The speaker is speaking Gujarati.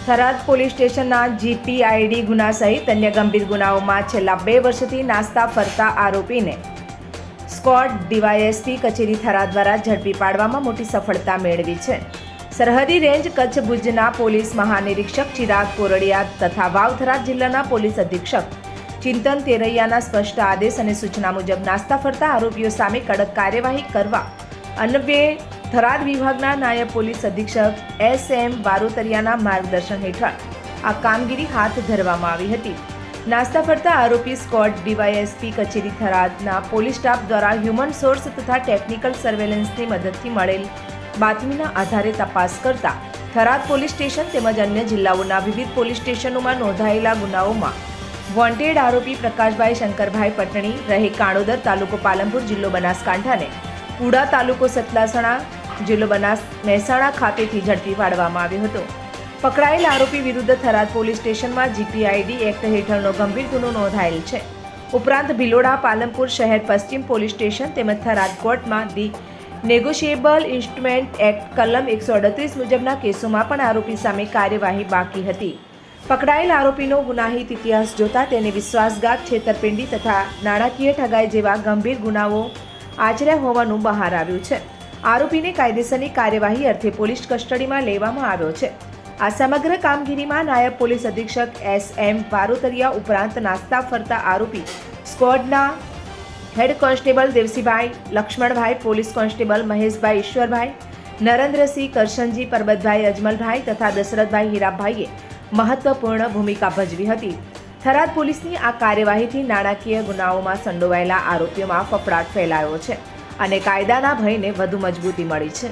થરાદ પોલીસ સ્ટેશનના જીપીઆઈડી ગુના સહિત અન્ય ગંભીર ગુનાઓમાં છેલ્લા 2 વર્ષથી નાસ્તા ફરતા આરોપીને સ્કોડ ડીવાયએસપી કચેરી થરાદ દ્વારા ઝડપી પાડવામાં મોટી સફળતા મેળવી છે. સરહદી રેન્જ કચ્છ ભુજના પોલીસ મહાનિરીક્ષક ચિરાગ કોરડિયા તથા વાવ થરાદ જિલ્લાના પોલીસ અધિક્ષક ચિંતન તેરૈયાના સ્પષ્ટ આદેશ અને સૂચના મુજબ નાસ્તા ફરતા આરોપીઓ સામે કડક કાર્યવાહી કરવા અન્વયે થરાદ વિભાગના નાયબ પોલીસ અધિક્ષક એસ.એમ. બારોતરિયાના માર્ગદર્શન હેઠળ આ કામગીરી હાથ ધરવામાં આવી હતી. નાસ્તા ફરતા આરોપી સ્કોડ ડીવાયએસપી કચેરી થરાદના પોલીસ સ્ટાફ દ્વારા હ્યુમન સોર્સ તથા ટેકનિકલ સર્વેલન્સની મદદથી મળેલ બાતમીના આધારે તપાસ કરતા થરાદ પોલીસ સ્ટેશન તેમજ અન્ય જિલ્લાઓના વિવિધ પોલીસ સ્ટેશનોમાં નોંધાયેલા ગુનાઓમાં વોન્ટેડ આરોપી પ્રકાશભાઈ શંકરભાઈ પટણી રહે કાણોદર તાલુકો પાલનપુર જિલ્લો બનાસકાંઠાને પુડા તાલુકો સતલાસણા જિલ્લો મહેસાણા ખાતેથી ઝડપી પાડવામાં આવ્યો હતો. પકડાયેલ આરોપી વિરુદ્ધ થરાદ પોલીસ સ્ટેશનમાં જીપીઆઈડી એક્ટ હેઠળનો ગંભીર ગુનો નોંધાયેલ છે. ઉપરાંત ભિલોડા પાલનપુર શહેર પશ્ચિમ પોલીસ સ્ટેશન તેમજ થરાદ કોર્ટમાં ધી નેગોશિયેબલ ઇન્સ્ટ્રુમેન્ટ એક્ટ કલમ 138 મુજબના કેસોમાં પણ આરોપી સામે કાર્યવાહી બાકી હતી. પકડાયેલ આરોપીનો ગુનાહિત ઇતિહાસ જોતા તેને વિશ્વાસઘાત, છેતરપિંડી તથા નાણાકીય ઠગાઈ જેવા ગંભીર ગુનાઓ આચર્યા હોવાનું બહાર આવ્યું છે. આરોપીને કાયદેસરની કાર્યવાહી અર્થે પોલીસ કસ્ટડીમાં લેવામાં આવ્યો છે. આ સમગ્ર કામગીરીમાં નાયબ પોલીસ અધિક્ષક એસ.એમ. બારોતરિયા ઉપરાંત નાસ્તા ફરતા આરોપી સ્કોડના head constable દેવસીભાઈ Laxmanbhai, police constable મહેશભાઈ ઈશ્વરભાઈ, નરેન્દ્રસિંહ કરશનજી, પરબતભાઈ અજમલભાઈ તથા દશરથભાઈ હીરાભાઈએ મહત્વપૂર્ણ ભૂમિકા ભજવી હતી. થરાદ પોલીસની આ કાર્યવાહીથી નાણાકીય ગુનાઓમાં સંડોવાયેલા આરોપીઓમાં ફફડાટ ફેલાયો છે અને કાયદાના ભયને વધુ મજબૂતી મળી છે.